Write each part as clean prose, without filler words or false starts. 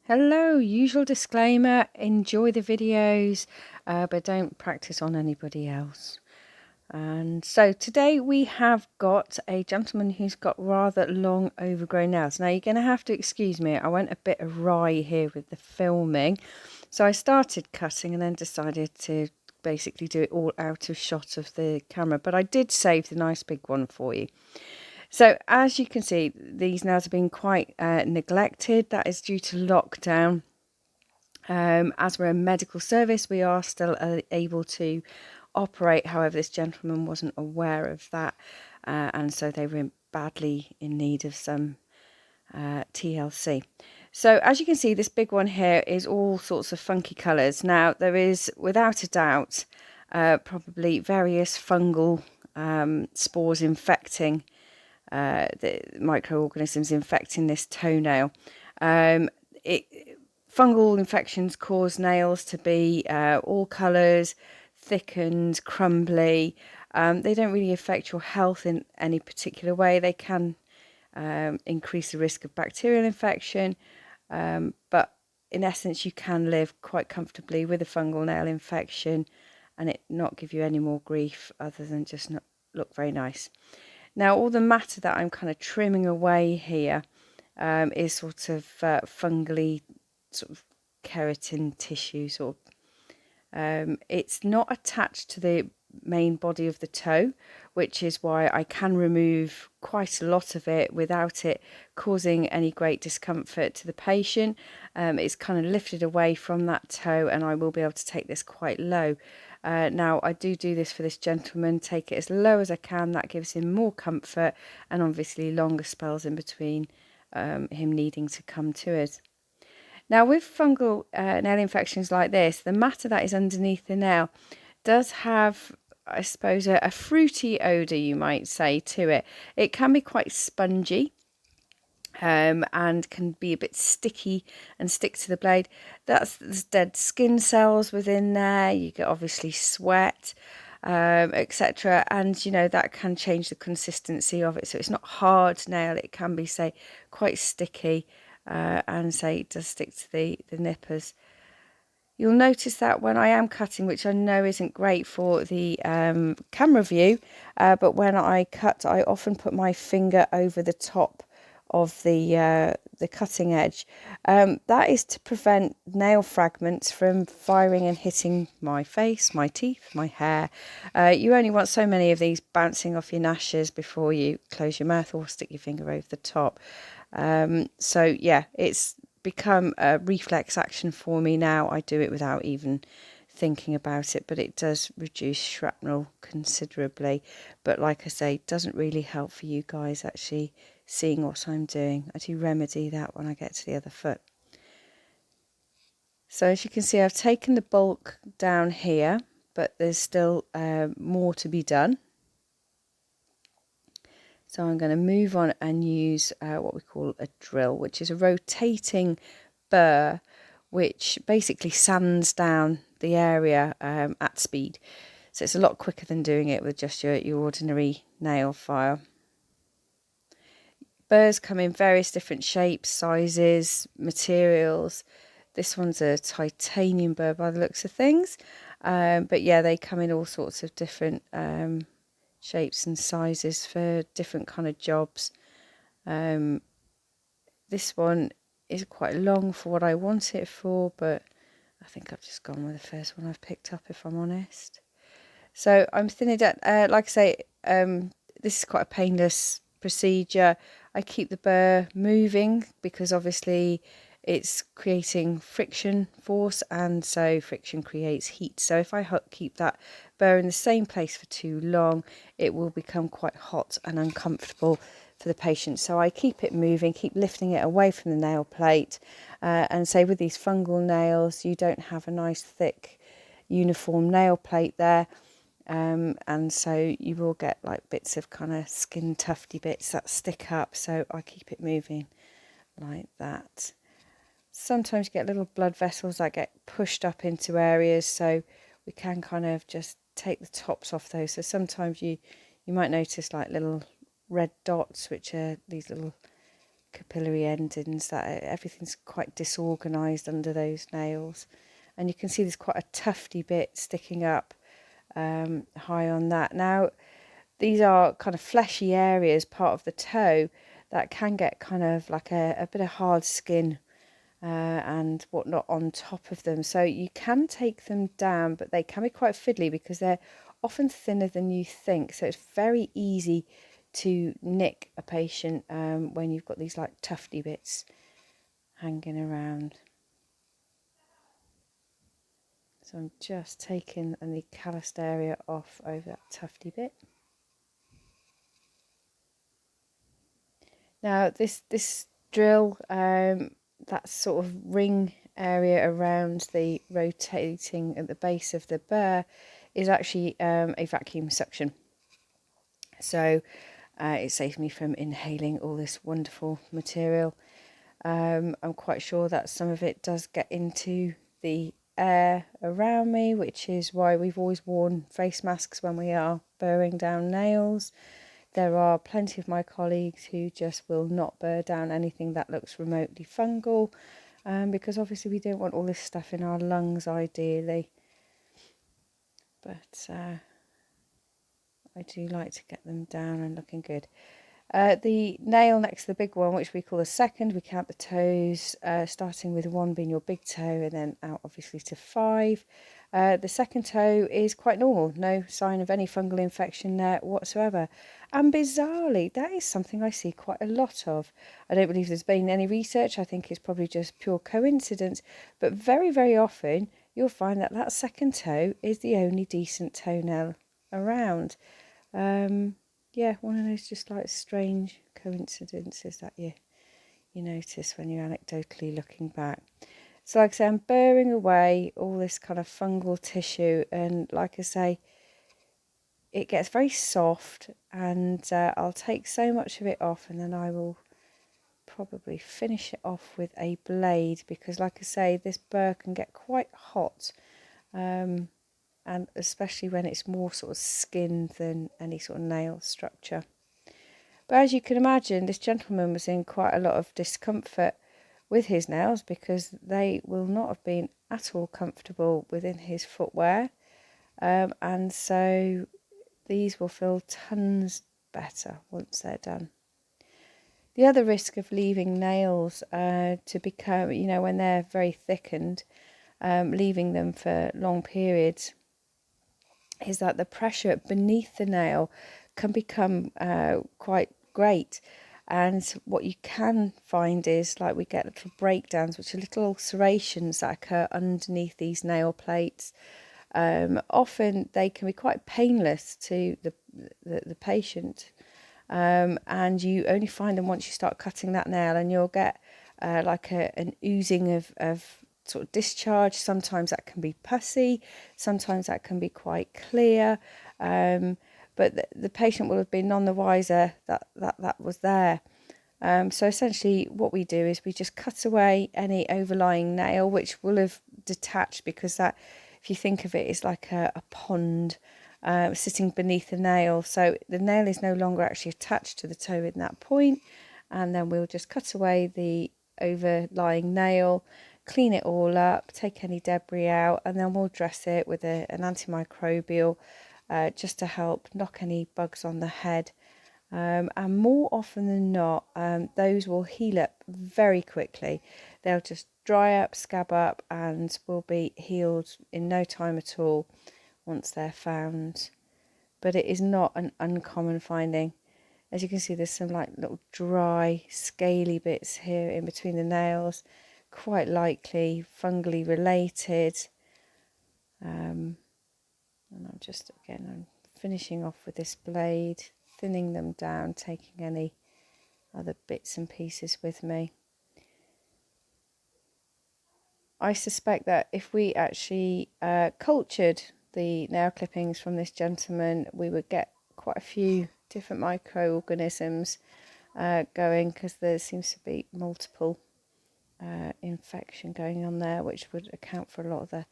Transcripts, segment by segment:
Hello, usual disclaimer, enjoy the videos, but don't practice on anybody else. And so today we have got a gentleman who's got rather long overgrown nails. Now you're going to have to excuse me, I went a bit awry here with the filming. So I started cutting and then decided to basically do it all out of shot of the camera, but I did save the nice big one for you. So as you can see, these nails have been quite neglected. That is due to lockdown. As we're a medical service, we are still able to operate. However, this gentleman wasn't aware of that, and so they were badly in need of some TLC. So as you can see, this big one here is all sorts of funky colours. Now, there is, without a doubt, probably various fungal spores infecting the microorganisms infecting this toenail. Fungal infections cause nails to be all colours, thickened, crumbly. They don't really affect your health in any particular way. They can increase the risk of bacterial infection, but in essence you can live quite comfortably with a fungal nail infection and it not give you any more grief other than just not look very nice. Now, all the matter that I'm kind of trimming away here is sort of fungally, sort of keratin tissue, it's not attached to the main body of the toe, which is why I can remove quite a lot of it without it causing any great discomfort to the patient. It's kind of lifted away from that toe and I will be able to take this quite low. Now I do this for this gentleman, take it as low as I can. That gives him more comfort and obviously longer spells in between him needing to come to us. Now with fungal nail infections like this, the matter that is underneath the nail does have, I suppose, a fruity odour, you might say, to it. It can be quite spongy and can be a bit sticky and stick to the blade. There's dead skin cells within there. You get obviously sweat, etc. And you know that can change the consistency of it. So it's not hard nail. It can be, say, quite sticky, and say it does stick to the nippers. You'll notice that when I am cutting, which I know isn't great for the camera view, but when I cut, I often put my finger over the top of the cutting edge. That is to prevent nail fragments from firing and hitting my face, my teeth, my hair. You only want so many of these bouncing off your gnashes before you close your mouth or stick your finger over the top. So yeah, it's become a reflex action for me now. I do it without even thinking about it, but it does reduce shrapnel considerably. But like I say, it doesn't really help for you guys actually seeing what I'm doing. I do remedy that when I get to the other foot. So as you can see, I've taken the bulk down here, but there's still more to be done. So I'm going to move on and use what we call a drill, which is a rotating burr, which basically sands down the area at speed. So it's a lot quicker than doing it with just your ordinary nail file. Burrs come in various different shapes, sizes, materials. This one's a titanium burr by the looks of things. But yeah, they come in all sorts of different shapes and sizes for different kind of jobs. This one is quite long for what I want it for, but I think I've just gone with the first one I've picked up, if I'm honest. So I'm thinning it down. Like I say, this is quite a painless procedure. I keep the burr moving because obviously it's creating friction force, and so friction creates heat. So if I keep that burr in the same place for too long, it will become quite hot and uncomfortable for the patient. So I keep it moving, keep lifting it away from the nail plate, and say with these fungal nails, you don't have a nice thick uniform nail plate there. And so you will get like bits of kind of skin tufty bits that stick up, so I keep it moving like that. Sometimes you get little blood vessels that get pushed up into areas, so we can kind of just take the tops off those. So sometimes you might notice like little red dots, which are these little capillary endings, that everything's quite disorganized under those nails. And you can see there's quite a tufty bit sticking up high on that. Now, these are kind of fleshy areas, part of the toe, that can get kind of like a bit of hard skin and whatnot on top of them. So you can take them down, but they can be quite fiddly because they're often thinner than you think. So it's very easy to nick a patient when you've got these like tufty bits hanging around. So I'm just taking the calloused area off over that tufty bit. Now this drill, that sort of ring area around the rotating at the base of the burr, is actually a vacuum suction. So it saves me from inhaling all this wonderful material. I'm quite sure that some of it does get into the air around me, which is why we've always worn face masks when we are burring down nails. There are plenty of my colleagues who just will not burr down anything that looks remotely fungal, because obviously we don't want all this stuff in our lungs ideally. But I do like to get them down and looking good. The nail next to the big one, which we call the second, we count the toes, starting with 1 being your big toe and then out obviously to 5. The second toe is quite normal, no sign of any fungal infection there whatsoever. And bizarrely, that is something I see quite a lot of. I don't believe there's been any research. I think it's probably just pure coincidence. But very, very often, you'll find that that second toe is the only decent toenail around. Yeah, one of those just like strange coincidences that you notice when you're anecdotally looking back. So like I say, I'm burring away all this kind of fungal tissue, and like I say, it gets very soft, and I'll take so much of it off, and then I will probably finish it off with a blade, because like I say, this burr can get quite hot, and especially when it's more sort of skin than any sort of nail structure. But as you can imagine, this gentleman was in quite a lot of discomfort with his nails, because they will not have been at all comfortable within his footwear, and so these will feel tons better once they're done. The other risk of leaving nails to become, when they're very thickened, leaving them for long periods, is that the pressure beneath the nail can become quite great. And what you can find is, like, we get little breakdowns, which are little ulcerations that occur underneath these nail plates. Often they can be quite painless to the patient, and you only find them once you start cutting that nail, and you'll get like an oozing of sort of discharge. Sometimes that can be pussy, sometimes that can be quite clear, but the patient will have been none the wiser that was there. So essentially what we do is we just cut away any overlying nail, which will have detached, because that, if you think of it, is like a pond sitting beneath the nail. So the nail is no longer actually attached to the toe in that point. And then we'll just cut away the overlying nail, clean it all up, take any debris out, and then we'll dress it with an antimicrobial just to help knock any bugs on the head. And more often than not, those will heal up very quickly. They'll just dry up, scab up, and will be healed in no time at all once they're found. But it is not an uncommon finding. As you can see, there's some like little dry, scaly bits here in between the nails, quite likely fungally related. And I'm finishing off with this blade, thinning them down, taking any other bits and pieces with me. I suspect that if we actually cultured the nail clippings from this gentleman, we would get quite a few different microorganisms going, because there seems to be multiple infection going on there, which would account for a lot of the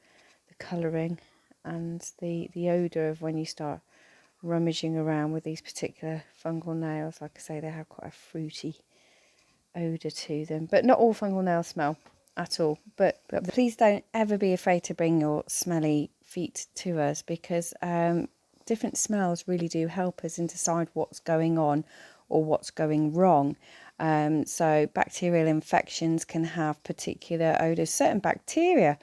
colouring and the odour of when you start rummaging around with these particular fungal nails. Like I say, they have quite a fruity odour to them. But not all fungal nails smell at all. But please don't ever be afraid to bring your smelly feet to us, because different smells really do help us and decide what's going on or what's going wrong. So bacterial infections can have particular odours. Certain bacteria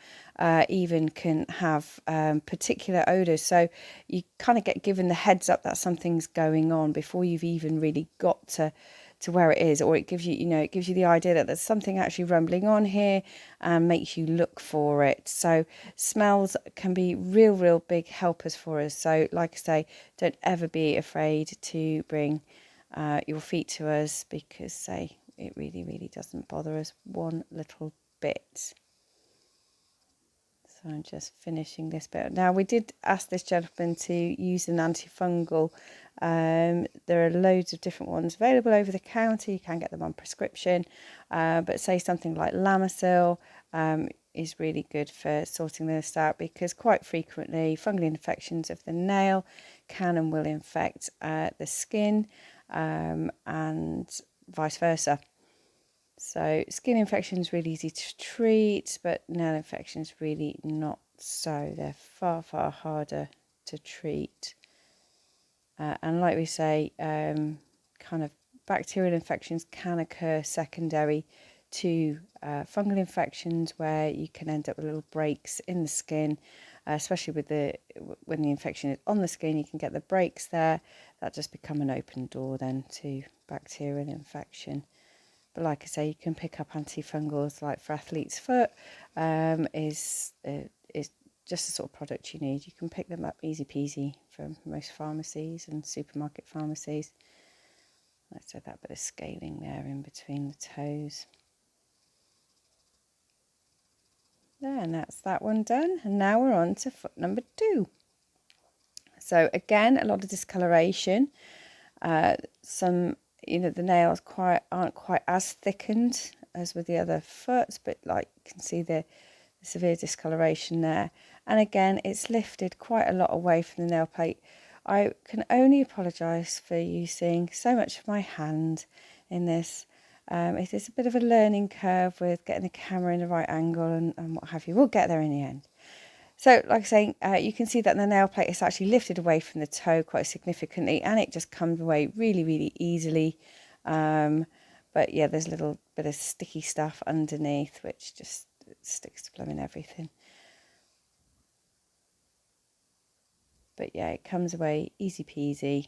even can have particular odours. So you kind of get given the heads up that something's going on before you've even really got to where it is, or it gives you, it gives you the idea that there's something actually rumbling on here and makes you look for it. So smells can be real big helpers for us. So like I say, don't ever be afraid to bring your feet to us, because it really doesn't bother us one little bit. So I'm just finishing this bit. Now, we did ask this gentleman to use an antifungal. There are loads of different ones available over the counter. You can get them on prescription. But say something like Lamisil is really good for sorting this out, because quite frequently fungal infections of the nail can and will infect the skin, and vice versa. So skin infection is really easy to treat, but nail infection is really not so. They're far harder to treat. And like we say, kind of bacterial infections can occur secondary to fungal infections, where you can end up with little breaks in the skin, especially when the infection is on the skin. You can get the breaks there that just become an open door then to bacterial infection. But like I say, you can pick up antifungals like for athlete's foot. Is just the sort of product you need. You can pick them up easy peasy from most pharmacies and supermarket pharmacies. Let's do that bit of scaling there in between the toes. There, and that's that one done. And now we're on to foot number 2. So again, a lot of discoloration. Some, the nails aren't quite as thickened as with the other foots, but like you can see the severe discoloration there. And again, it's lifted quite a lot away from the nail plate. I can only apologise for using so much of my hand in this. It is a bit of a learning curve with getting the camera in the right angle and what have you. We'll get there in the end. So like I say, you can see that the nail plate is actually lifted away from the toe quite significantly, and it just comes away really easily. But yeah, there's a little bit of sticky stuff underneath which just sticks to blooming everything. But yeah, it comes away easy peasy.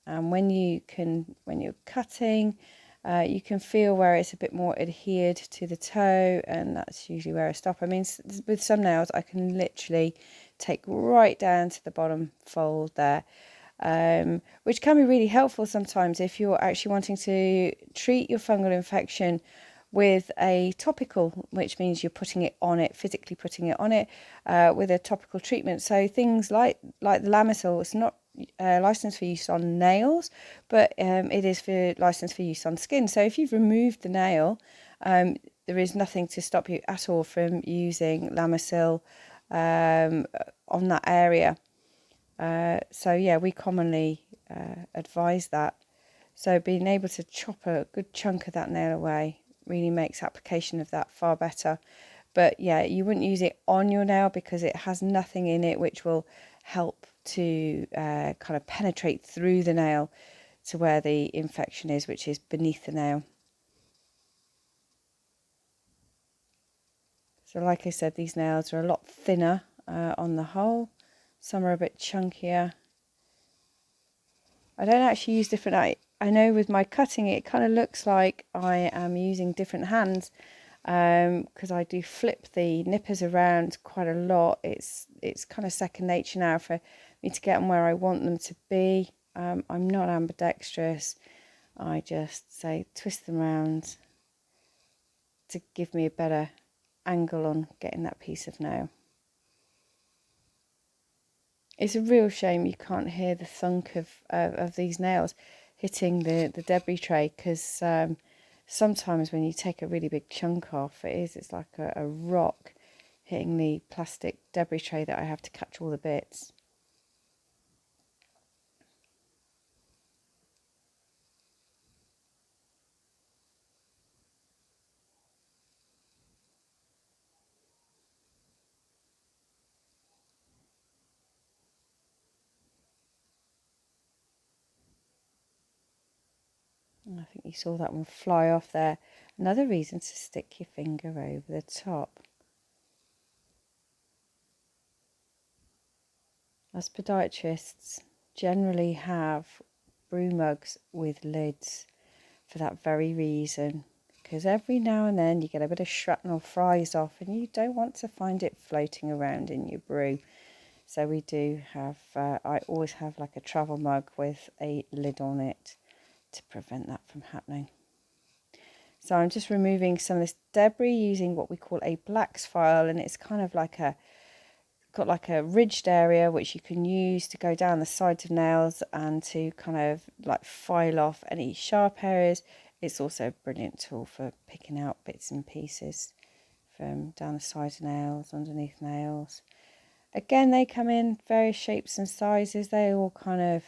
And when you're cutting, you can feel where it's a bit more adhered to the toe, and that's usually where I stop. I mean, with some nails, I can literally take right down to the bottom fold there, which can be really helpful sometimes if you're actually wanting to treat your fungal infection with a topical, which means you're putting it on it, physically putting it on it with a topical treatment. So things like the Lamisil, it's not licensed for use on nails, but it is licensed for use on skin. So if you've removed the nail, there is nothing to stop you at all from using Lamisil on that area. So yeah, we commonly advise that. So being able to chop a good chunk of that nail away really makes application of that far better. But yeah, you wouldn't use it on your nail because it has nothing in it which will help to kind of penetrate through the nail to where the infection is, which is beneath the nail. So like I said, these nails are a lot thinner on the whole. Some are a bit chunkier. I don't actually use different... I know with my cutting it kind of looks like I am using different hands, because I do flip the nippers around quite a lot. It's kind of second nature now for me to get them where I want them to be. I'm not ambidextrous. I just say twist them around to give me a better angle on getting that piece of nail. It's a real shame you can't hear the thunk of these nails hitting the debris tray, because sometimes when you take a really big chunk off, it's like a rock hitting the plastic debris tray that I have to catch all the bits. I think you saw that one fly off there. Another reason to stick your finger over the top. As podiatrists generally have brew mugs with lids for that very reason, because every now and then you get a bit of shrapnel flies off and you don't want to find it floating around in your brew. So we do have, I always have like a travel mug with a lid on it to prevent that from happening. So I'm just removing some of this debris using what we call a Black's file, and it's kind of like got like a ridged area which you can use to go down the sides of nails and to kind of like file off any sharp areas. It's also a brilliant tool for picking out bits and pieces from down the sides of nails, underneath nails. Again, they come in various shapes and sizes. They all kind of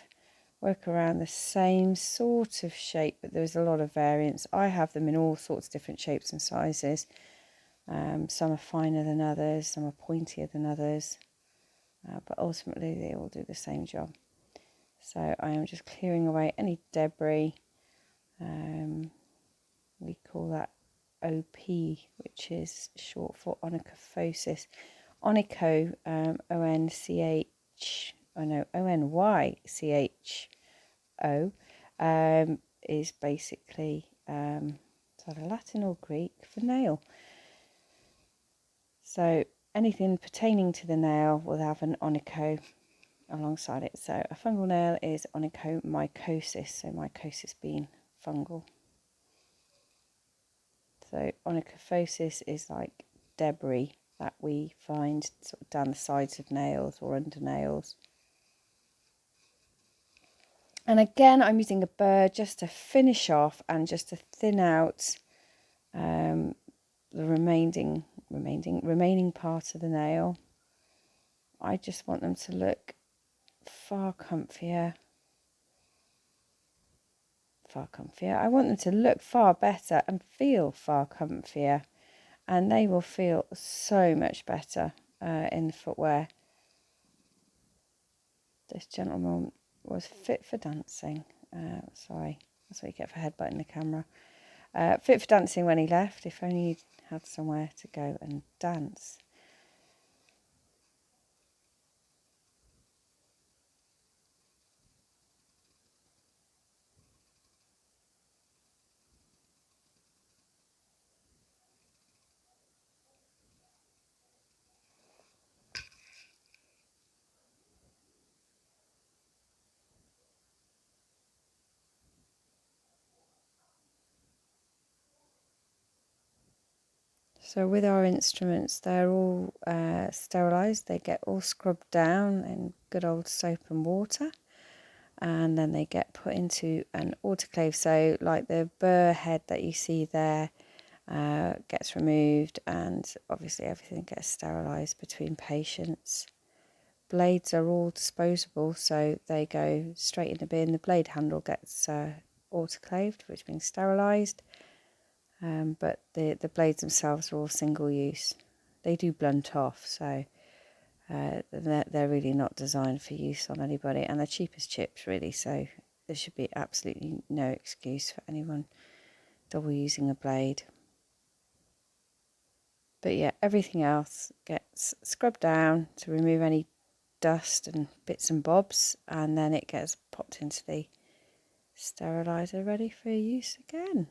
work around the same sort of shape, but there's a lot of variance. I have them in all sorts of different shapes and sizes. Some are finer than others, some are pointier than others, but ultimately they all do the same job. So I am just clearing away any debris. We call that OP, which is short for onychophosis. Onycho, Onycho, is basically it's either Latin or Greek for nail. So anything pertaining to the nail will have an onycho alongside it. So a fungal nail is onychomycosis, so mycosis being fungal. So onychophosis is like debris that we find sort of down the sides of nails or under nails. And again, I'm using a burr just to finish off and just to thin out the remaining part of the nail. I just want them to look far comfier. I want them to look far better and feel far comfier, and they will feel so much better in the footwear. This gentleman was fit for dancing. Sorry, that's what you get for headbutting the camera. Fit for dancing when he left. If only he'd had somewhere to go and dance. So with our instruments, they're all sterilised. They get all scrubbed down in good old soap and water, and then they get put into an autoclave. So like the burr head that you see there gets removed, and obviously everything gets sterilised between patients. Blades are all disposable, so they go straight in the bin. The blade handle gets autoclaved, which means sterilised. But the blades themselves are all single use. They do blunt off, so they're really not designed for use on anybody, and they're cheap as chips really, so there should be absolutely no excuse for anyone double using a blade. But yeah, everything else gets scrubbed down to remove any dust and bits and bobs, and then it gets popped into the steriliser ready for use again.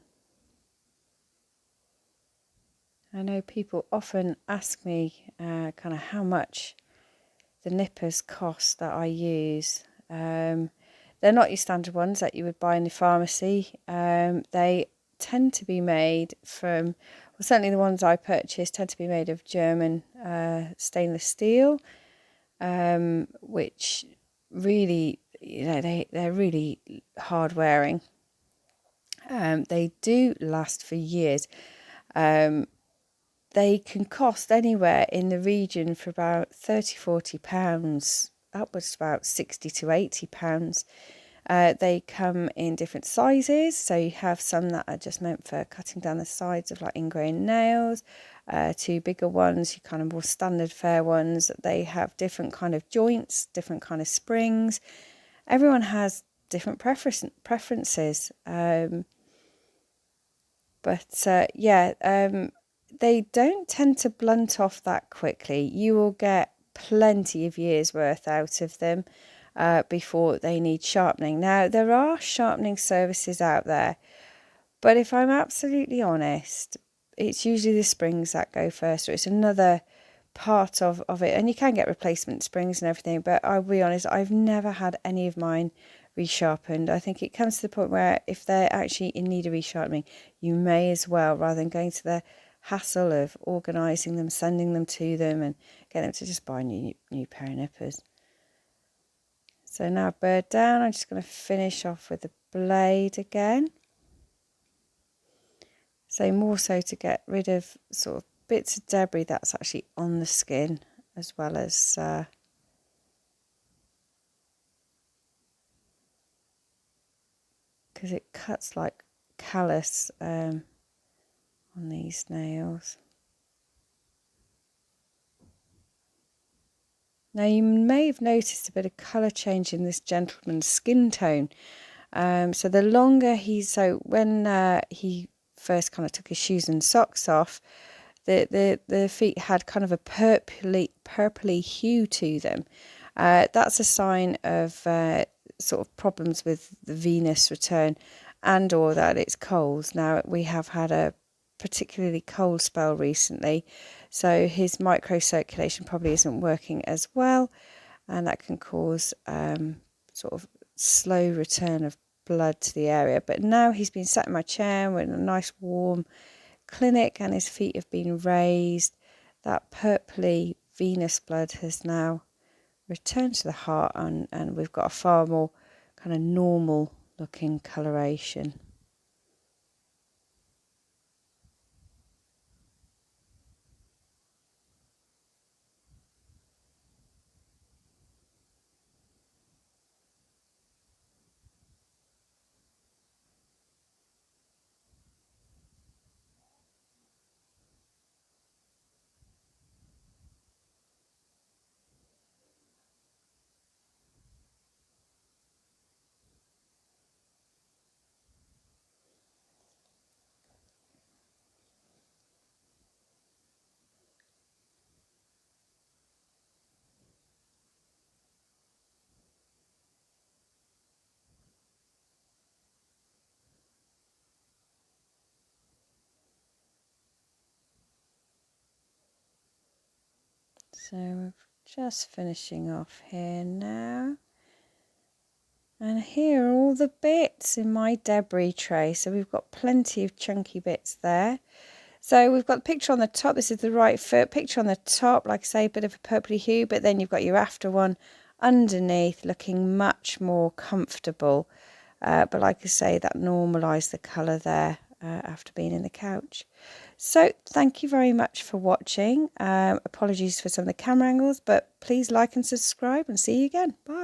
I know people often ask me kind of how much the nippers cost that I use. They're not your standard ones that you would buy in the pharmacy. They tend to be made from, well, certainly the ones I purchased tend to be made of German stainless steel, which really, they're really hard wearing. They do last for years. They can cost anywhere in the region for about £30-40, upwards to about £60 to £80. They come in different sizes, so you have some that are just meant for cutting down the sides of like ingrained nails, to bigger ones, you kind of more standard fare ones. They have different kind of joints, different kind of springs. Everyone has different preferences. But yeah, they don't tend to blunt off that quickly. You will get plenty of years worth out of them before they need sharpening. Now, there are sharpening services out there, but if I'm absolutely honest, it's usually the springs that go first, or it's another part of it. And you can get replacement springs and everything, but I'll be honest, I've never had any of mine resharpened. I think it comes to the point where if they're actually in need of resharpening, you may as well, rather than going to the hassle of organising them, sending them to them, and get them to just buy a new pair of nippers. So now bird down, I'm just going to finish off with the blade again. So more so to get rid of sort of bits of debris that's actually on the skin, as well as because it cuts like callus on these nails. Now you may have noticed a bit of colour change in this gentleman's skin tone. So the longer when he first kind of took his shoes and socks off, the feet had kind of a purpley hue to them. That's a sign of sort of problems with the venous return, and or that it's cold. Now we have had a particularly cold spell recently, so his microcirculation probably isn't working as well, and that can cause sort of slow return of blood to the area. But now he's been sat in my chair, we're in a nice warm clinic, and his feet have been raised. That purpley venous blood has now returned to the heart, and we've got a far more kind of normal looking coloration. So we're just finishing off here now. And here are all the bits in my debris tray. So we've got plenty of chunky bits there. So we've got the picture on the top. This is the right foot. Picture on the top, like I say, a bit of a purpley hue. But then you've got your after one underneath, looking much more comfortable. But like I say, that normalised the colour there after being in the couch. So thank you very much for watching. Apologies for some of the camera angles, but please like and subscribe, and see you again. Bye.